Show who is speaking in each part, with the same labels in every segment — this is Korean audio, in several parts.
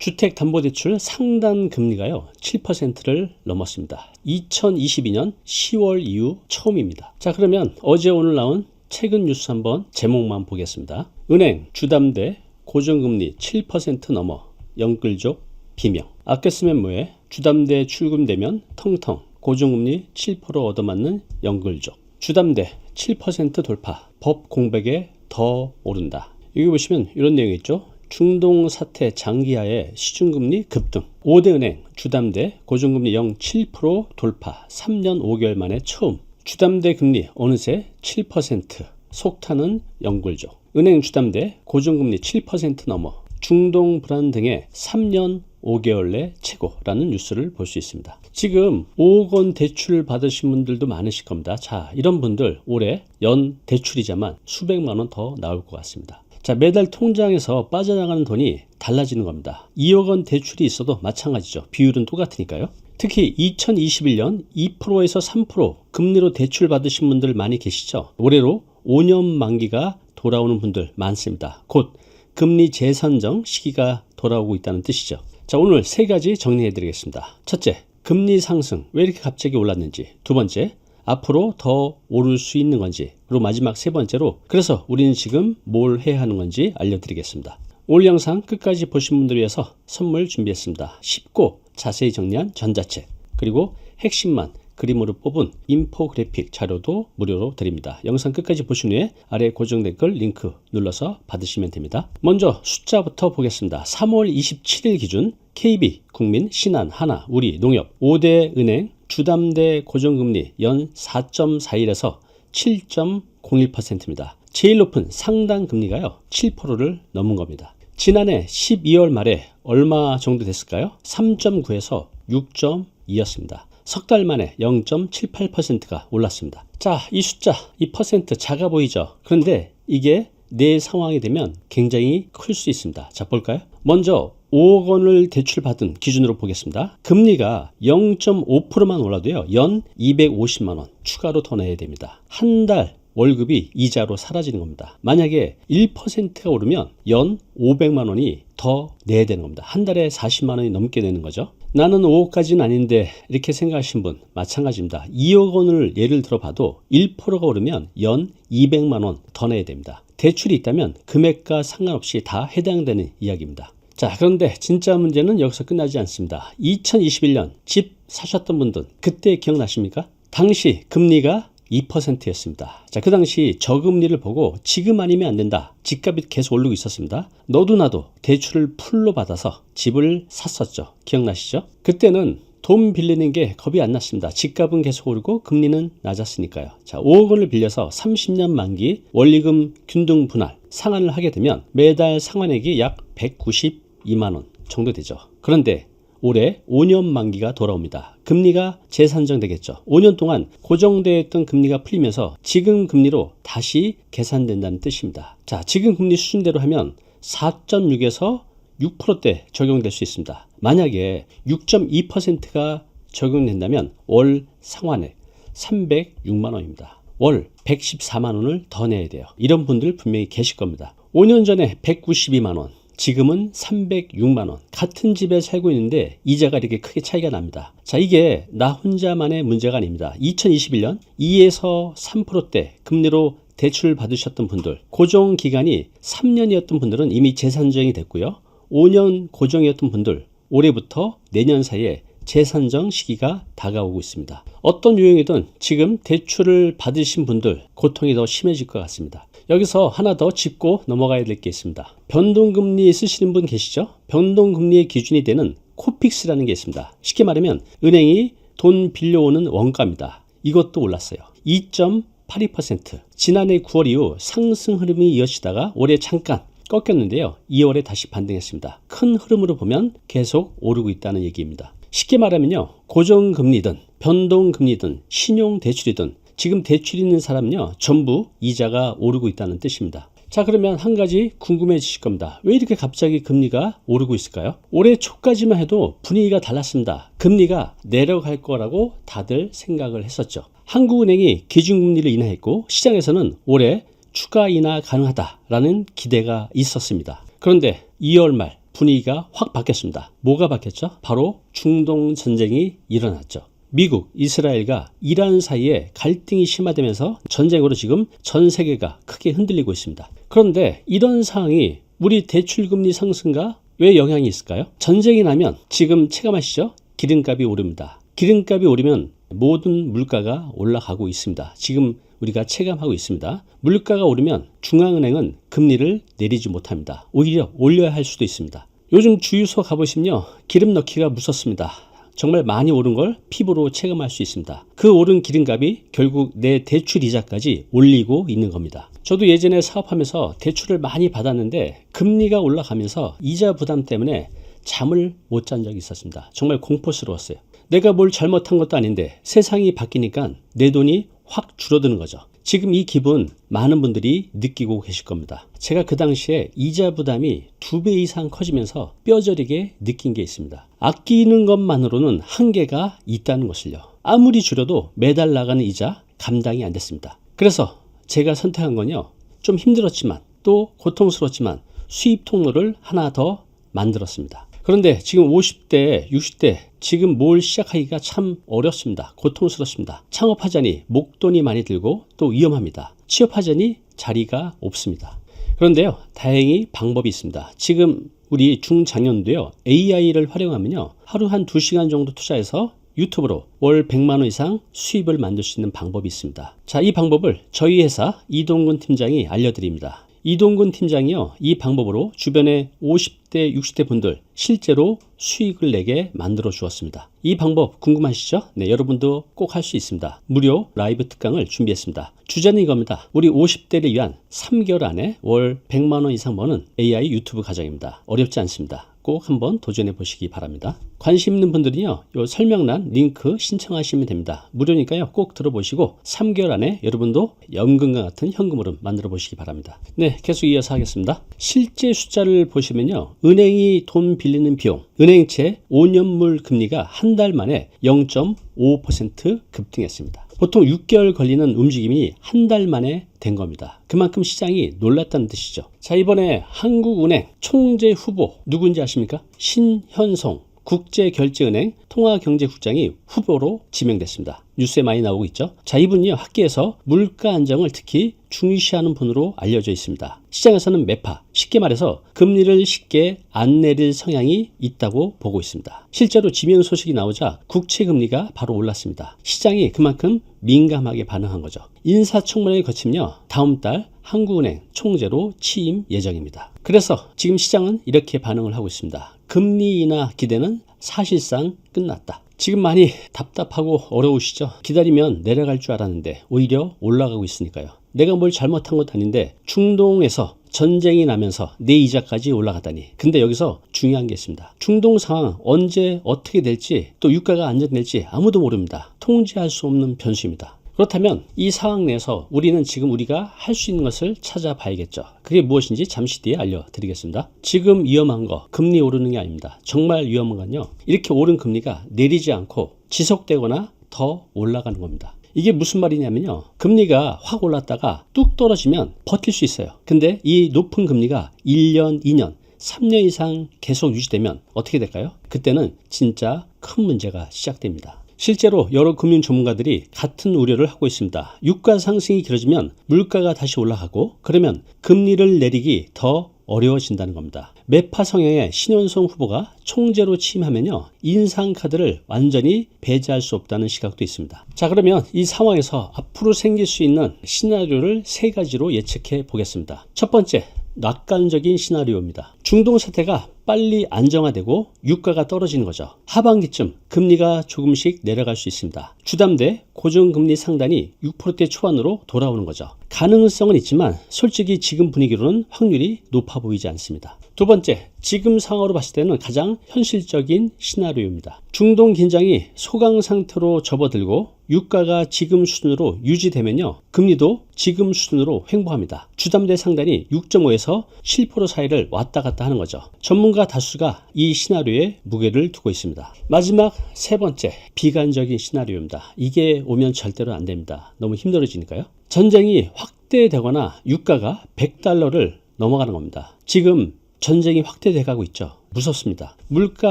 Speaker 1: 주택담보대출 상단 금리가요 7%를 넘었습니다. 2022년 10월 이후 처음입니다. 자, 그러면 어제 오늘 나온 최근 뉴스 한번 제목만 보겠습니다. 은행 주담대 고정금리 7% 넘어 영끌족 비명. 아껴 쓰면 뭐해? 주담대 출금되면 텅텅. 고정금리 7% 얻어맞는 영끌족. 주담대 7% 돌파. 법 공백에 더 오른다. 여기 보시면 이런 내용이 있죠. 중동 사태 장기하에 시중금리 급등. 5대 은행 주담대 고정금리 0.7% 돌파. 3년 5개월 만에 처음. 주담대 금리 어느새 7%. 속타는 영끌족. 은행 주담대 고정금리 7% 넘어 중동 불안 등의 3년 5개월 내 최고라는 뉴스를 볼 수 있습니다. 지금 5억 원 대출 받으신 분들도 많으실 겁니다. 자, 이런 분들 올해 연 대출이자만 수백만 원 더 나올 것 같습니다. 자, 매달 통장에서 빠져나가는 돈이 달라지는 겁니다. 2억 원 대출이 있어도 마찬가지죠. 비율은 똑같으니까요. 특히 2021년 2%에서 3% 금리로 대출 받으신 분들 많이 계시죠. 올해로 5년 만기가 돌아오는 분들 많습니다. 곧 금리 재산정 시기가 돌아오고 있다는 뜻이죠. 자, 오늘 세 가지 정리해 드리겠습니다. 첫째, 금리 상승 왜 이렇게 갑자기 올랐는지. 두 번째, 앞으로 더 오를 수 있는 건지. 그리고 마지막 세 번째로 그래서 우리는 지금 뭘 해야 하는 건지 알려드리겠습니다. 오늘 영상 끝까지 보신 분들을 위해서 선물 준비했습니다. 쉽고 자세히 정리한 전자책 그리고 핵심만 그림으로 뽑은 인포그래픽 자료도 무료로 드립니다. 영상 끝까지 보신 후에 아래 고정 댓글 링크 눌러서 받으시면 됩니다. 먼저 숫자부터 보겠습니다. 3월 27일 기준 KB, 국민, 신한, 하나, 우리, 농협 5대 은행 주담대 고정금리 연 4.41에서 7.01%입니다. 제일 높은 상당 금리가요 7%를 넘은 겁니다. 지난해 12월 말에 얼마 정도 됐을까요? 3.9에서 6.2였습니다. 석 달 만에 0.78%가 올랐습니다. 자, 이 숫자, 이 퍼센트 작아 보이죠? 그런데 이게 내 상황이 되면 굉장히 클 수 있습니다. 자, 볼까요? 먼저 5억 원을 대출받은 기준으로 보겠습니다. 금리가 0.5%만 올라도요, 연 250만 원 추가로 더 내야 됩니다. 한 달 월급이 이자로 사라지는 겁니다. 만약에 1%가 오르면 연 500만 원이 더 내야 되는 겁니다. 한 달에 40만 원이 넘게 되는 거죠. 나는 5억까지는 아닌데 이렇게 생각하신 분 마찬가지입니다. 2억 원을 예를 들어 봐도 1%가 오르면 연 200만 원 더 내야 됩니다. 대출이 있다면 금액과 상관없이 다 해당되는 이야기입니다. 자, 그런데 진짜 문제는 여기서 끝나지 않습니다. 2021년 집 사셨던 분들 그때 기억나십니까? 당시 금리가 2%였습니다. 자, 그 당시 저금리를 보고 지금 아니면 안 된다. 집값이 계속 오르고 있었습니다. 너도 나도 대출을 풀로 받아서 집을 샀었죠. 기억나시죠? 그때는 돈 빌리는 게 겁이 안 났습니다. 집값은 계속 오르고 금리는 낮았으니까요. 자, 5억 원을 빌려서 30년 만기 원리금 균등 분할 상환을 하게 되면 매달 상환액이 약 192만 원 정도 되죠. 그런데 올해 5년 만기가 돌아옵니다. 금리가 재산정되겠죠. 5년 동안 고정되어 있던 금리가 풀리면서 지금 금리로 다시 계산된다는 뜻입니다. 자, 지금 금리 수준대로 하면 4.6에서 6%대 적용될 수 있습니다. 만약에 6.2%가 적용된다면 월 상환액 306만 원입니다. 월 114만 원을 더 내야 돼요. 이런 분들 분명히 계실 겁니다. 5년 전에 192만 원. 지금은 306만 원. 같은 집에 살고 있는데 이자가 이렇게 크게 차이가 납니다. 자, 이게 나 혼자만의 문제가 아닙니다. 2021년 2에서 3%대 금리로 대출을 받으셨던 분들, 고정 기간이 3년이었던 분들은 이미 재산정이 됐고요. 5년 고정이었던 분들, 올해부터 내년 사이에 재산정 시기가 다가오고 있습니다. 어떤 유형이든 지금 대출을 받으신 분들 고통이 더 심해질 것 같습니다. 여기서 하나 더 짚고 넘어가야 될 게 있습니다. 변동금리 쓰시는 분 계시죠? 변동금리의 기준이 되는 코픽스라는 게 있습니다. 쉽게 말하면 은행이 돈 빌려오는 원가입니다. 이것도 올랐어요. 2.82%. 지난해 9월 이후 상승 흐름이 이어지다가 올해 잠깐 꺾였는데요. 2월에 다시 반등했습니다. 큰 흐름으로 보면 계속 오르고 있다는 얘기입니다. 쉽게 말하면요. 고정금리든 변동금리든 신용대출이든 지금 대출 있는 사람은요 전부 이자가 오르고 있다는 뜻입니다. 자, 그러면 한 가지 궁금해지실 겁니다. 왜 이렇게 갑자기 금리가 오르고 있을까요? 올해 초까지만 해도 분위기가 달랐습니다. 금리가 내려갈 거라고 다들 생각을 했었죠. 한국은행이 기준금리를 인하했고 시장에서는 올해 추가 인하 가능하다라는 기대가 있었습니다. 그런데 2월 말 분위기가 확 바뀌었습니다. 뭐가 바뀌었죠? 바로 중동 전쟁이 일어났죠. 미국, 이스라엘과 이란 사이에 갈등이 심화되면서 전쟁으로 지금 전 세계가 크게 흔들리고 있습니다. 그런데 이런 상황이 우리 대출금리 상승과 왜 영향이 있을까요? 전쟁이 나면 지금 체감하시죠? 기름값이 오릅니다. 기름값이 오르면 모든 물가가 올라가고 있습니다. 지금 우리가 체감하고 있습니다. 물가가 오르면 중앙은행은 금리를 내리지 못합니다. 오히려 올려야 할 수도 있습니다. 요즘 주유소 가보시면요, 기름 넣기가 무섭습니다. 정말 많이 오른 걸 피부로 체감할 수 있습니다. 그 오른 기름값이 결국 내 대출 이자까지 올리고 있는 겁니다. 저도 예전에 사업하면서 대출을 많이 받았는데 금리가 올라가면서 이자 부담 때문에 잠을 못 잔 적이 있었습니다. 정말 공포스러웠어요. 내가 뭘 잘못한 것도 아닌데 세상이 바뀌니까 내 돈이 확 줄어드는 거죠. 지금 이 기분 많은 분들이 느끼고 계실 겁니다. 제가 그 당시에 이자 부담이 2배 이상 커지면서 뼈저리게 느낀 게 있습니다. 아끼는 것만으로는 한계가 있다는 것을요. 아무리 줄여도 매달 나가는 이자 감당이 안 됐습니다. 그래서 제가 선택한 건요, 좀 힘들었지만 또 고통스럽지만 수입 통로를 하나 더 만들었습니다. 그런데 지금 50대, 60대 지금 뭘 시작하기가 참 어렵습니다. 고통스럽습니다. 창업하자니 목돈이 많이 들고 또 위험합니다. 취업하자니 자리가 없습니다. 그런데요, 다행히 방법이 있습니다. 지금 우리 중장년도요, AI를 활용하면요, 하루 한 2시간 정도 투자해서 유튜브로 월 100만 원 이상 수입을 만들 수 있는 방법이 있습니다. 자, 이 방법을 저희 회사 이동근 팀장이 알려드립니다. 이동근 팀장이요, 이 방법으로 주변에 50대, 60대 분들 실제로 수익을 내게 만들어 주었습니다. 이 방법 궁금하시죠? 네, 여러분도 꼭 할 수 있습니다. 무료 라이브 특강을 준비했습니다. 주제는 이겁니다. 우리 50대를 위한 3개월 안에 월 100만 원 이상 버는 AI 유튜브 과정입니다. 어렵지 않습니다. 꼭 한번 도전해 보시기 바랍니다. 관심 있는 분들은요, 요 설명란 링크 신청하시면 됩니다. 무료니까요, 꼭 들어보시고 3개월 안에 여러분도 연금과 같은 현금으로 만들어 보시기 바랍니다. 네, 계속 이어서 하겠습니다. 실제 숫자를 보시면요, 은행이 돈 빌리는 비용, 은행채 5년물 금리가 한 달 만에 0.5% 급등했습니다. 보통 6개월 걸리는 움직임이 한 달 만에 된 겁니다. 그만큼 시장이 놀랐다는 뜻이죠. 자, 이번에 한국은행 총재 후보 누군지 아십니까? 신현송 국제결제은행 통화경제국장이 후보로 지명됐습니다. 뉴스에 많이 나오고 있죠. 자, 이분이요, 학계에서 물가 안정을 특히 중시하는 분으로 알려져 있습니다. 시장에서는 매파, 쉽게 말해서 금리를 쉽게 안 내릴 성향이 있다고 보고 있습니다. 실제로 지명 소식이 나오자 국채금리가 바로 올랐습니다. 시장이 그만큼 민감하게 반응한 거죠. 인사청문회를 거치면요, 다음 달 한국은행 총재로 취임 예정입니다. 그래서 지금 시장은 이렇게 반응을 하고 있습니다. 금리 인하 기대는 사실상 끝났다. 지금 많이 답답하고 어려우시죠? 기다리면 내려갈 줄 알았는데 오히려 올라가고 있으니까요. 내가 뭘 잘못한 것도 아닌데 중동에서 전쟁이 나면서 내 이자까지 올라가다니. 근데 여기서 중요한 게 있습니다. 중동 상황 언제 어떻게 될지, 또 유가가 안정될지 아무도 모릅니다. 통제할 수 없는 변수입니다. 그렇다면 이 상황 내에서 우리는 지금 우리가 할 수 있는 것을 찾아봐야겠죠. 그게 무엇인지 잠시 뒤에 알려드리겠습니다. 지금 위험한 거 금리 오르는 게 아닙니다. 정말 위험한 건요, 이렇게 오른 금리가 내리지 않고 지속되거나 더 올라가는 겁니다. 이게 무슨 말이냐면요, 금리가 확 올랐다가 뚝 떨어지면 버틸 수 있어요. 근데 이 높은 금리가 1년, 2년 3년 이상 계속 유지되면 어떻게 될까요? 그때는 진짜 큰 문제가 시작됩니다. 실제로 여러 금융 전문가들이 같은 우려를 하고 있습니다. 유가 상승이 길어지면 물가가 다시 올라가고, 그러면 금리를 내리기 더 어려워진다는 겁니다. 매파 성향의 신현송 후보가 총재로 취임하면요, 인상카드를 완전히 배제할 수 없다는 시각도 있습니다. 자, 그러면 이 상황에서 앞으로 생길 수 있는 시나리오를 3가지로 예측해 보겠습니다. 첫 번째, 낙관적인 시나리오입니다. 중동 사태가 빨리 안정화되고 유가가 떨어지는 거죠. 하반기쯤 금리가 조금씩 내려갈 수 있습니다. 주담대 고정금리 상단이 6%대 초반으로 돌아오는 거죠. 가능성은 있지만 솔직히 지금 분위기로는 확률이 높아 보이지 않습니다. 두 번째, 지금 상황으로 봤을 때는 가장 현실적인 시나리오입니다. 중동 긴장이 소강 상태로 접어들고 유가가 지금 수준으로 유지되면요, 금리도 지금 수준으로 횡보합니다. 주담대 상단이 6.5에서 7% 사이를 왔다 갔다 하는 거죠. 전문가 다수가 이 시나리오에 무게를 두고 있습니다. 마지막 세 번째, 비관적인 시나리오입니다. 이게 오면 절대로 안 됩니다. 너무 힘들어지니까요. 전쟁이 확대되거나 유가가 $100를 넘어가는 겁니다. 지금 전쟁이 확대돼 가고 있죠. 무섭습니다. 물가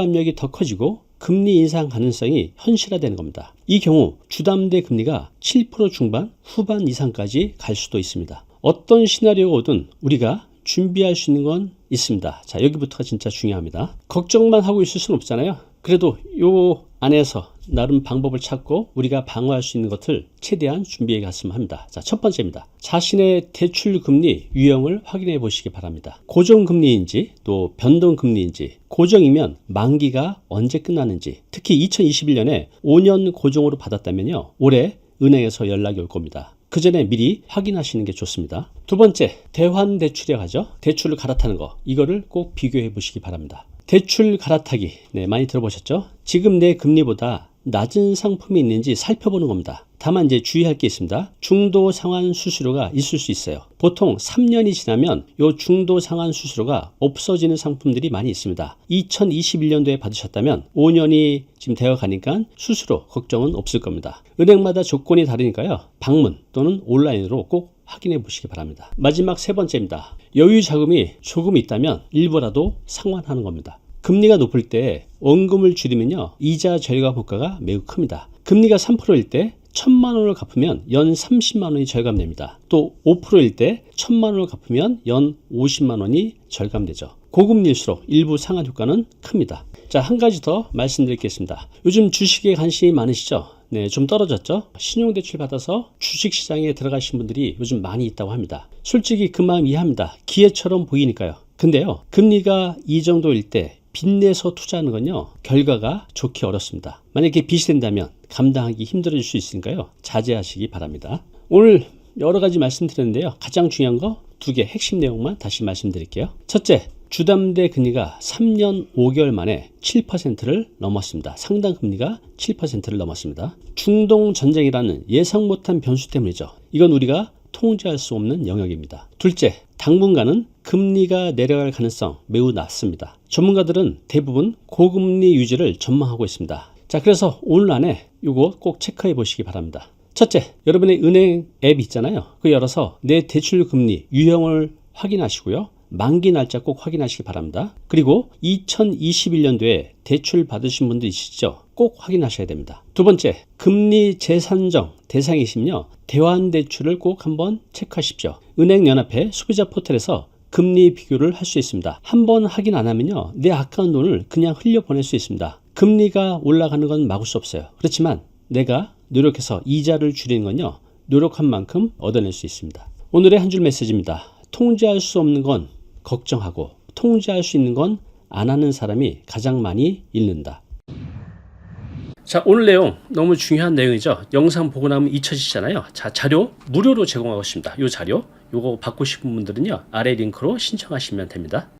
Speaker 1: 압력이 더 커지고 금리 인상 가능성이 현실화되는 겁니다. 이 경우 주담대 금리가 7% 중반, 후반 이상까지 갈 수도 있습니다. 어떤 시나리오가 오든 우리가 준비할 수 있는 건 있습니다. 자, 여기부터가 진짜 중요합니다. 걱정만 하고 있을 수는 없잖아요. 그래도 요 안에서 나름 방법을 찾고 우리가 방어할 수 있는 것을 최대한 준비해 갔으면 합니다. 자, 첫 번째입니다. 자신의 대출 금리 유형을 확인해 보시기 바랍니다. 고정금리인지 또 변동금리인지, 고정이면 만기가 언제 끝나는지, 특히 2021년에 5년 고정으로 받았다면요, 올해 은행에서 연락이 올 겁니다. 그 전에 미리 확인하시는 게 좋습니다. 두 번째, 대환대출이라고 하죠. 대출을 갈아타는 거, 이거를 꼭 비교해 보시기 바랍니다. 대출 갈아타기, 네, 많이 들어보셨죠? 지금 내 금리보다 낮은 상품이 있는지 살펴보는 겁니다. 다만 이제 주의할 게 있습니다. 중도 상환 수수료가 있을 수 있어요. 보통 3년이 지나면 이 중도 상환 수수료가 없어지는 상품들이 많이 있습니다. 2021년도에 받으셨다면 5년이 지금 되어 가니까 수수료 걱정은 없을 겁니다. 은행마다 조건이 다르니까요, 방문 또는 온라인으로 꼭 확인해 보시기 바랍니다. 마지막 세 번째입니다. 여유 자금이 조금 있다면 일부라도 상환하는 겁니다. 금리가 높을 때 원금을 줄이면요, 이자 절감 효과가 매우 큽니다. 금리가 3%일 때 1,000만 원을 갚으면 연 30만 원이 절감됩니다. 또 5%일 때 1,000만 원을 갚으면 연 50만 원이 절감되죠. 고금리일수록 일부 상환 효과는 큽니다. 자, 한 가지 더 말씀드리겠습니다. 요즘 주식에 관심이 많으시죠? 네, 좀 떨어졌죠? 신용대출 받아서 주식시장에 들어가신 분들이 요즘 많이 있다고 합니다. 솔직히 그 마음 이해합니다. 기회처럼 보이니까요. 근데요, 금리가 이 정도일 때 빚내서 투자하는 건요, 결과가 좋기 어렵습니다. 만약에 빚이 된다면 감당하기 힘들어질 수 있으니까요, 자제하시기 바랍니다. 오늘 여러 가지 말씀드렸는데요, 가장 중요한 거 2개 핵심 내용만 다시 말씀드릴게요. 첫째, 주담대 금리가 3년 5개월 만에 7%를 넘었습니다. 상당 금리가 7%를 넘었습니다. 중동 전쟁이라는 예상 못한 변수 때문이죠. 이건 우리가 통제할 수 없는 영역입니다. 둘째, 당분간은 금리가 내려갈 가능성 매우 낮습니다. 전문가들은 대부분 고금리 유지를 전망하고 있습니다. 자, 그래서 오늘 안에 이거 꼭 체크해 보시기 바랍니다. 첫째, 여러분의 은행 앱 있잖아요. 그거 열어서 내 대출 금리 유형을 확인하시고요, 만기 날짜 꼭 확인하시기 바랍니다. 그리고 2021년도에 대출 받으신 분들 있으시죠? 꼭 확인하셔야 됩니다. 두 번째, 금리 재산정 대상이시면요, 대환대출을 꼭 한번 체크하십시오. 은행연합회 소비자 포털에서 금리 비교를 할 수 있습니다. 한번 확인 안 하면요, 내 아까운 돈을 그냥 흘려보낼 수 있습니다. 금리가 올라가는 건 막을 수 없어요. 그렇지만 내가 노력해서 이자를 줄이는 건요, 노력한 만큼 얻어낼 수 있습니다. 오늘의 한 줄 메시지입니다. 통제할 수 없는 건 걱정하고 통제할 수 있는 건 안 하는 사람이 가장 많이 잃는다. 자, 오늘 내용 너무 중요한 내용이죠. 영상 보고 나면 잊혀지잖아요. 자, 자료 무료로 제공하고 있습니다. 이 자료, 요거 받고 싶은 분들은요, 아래 링크로 신청하시면 됩니다.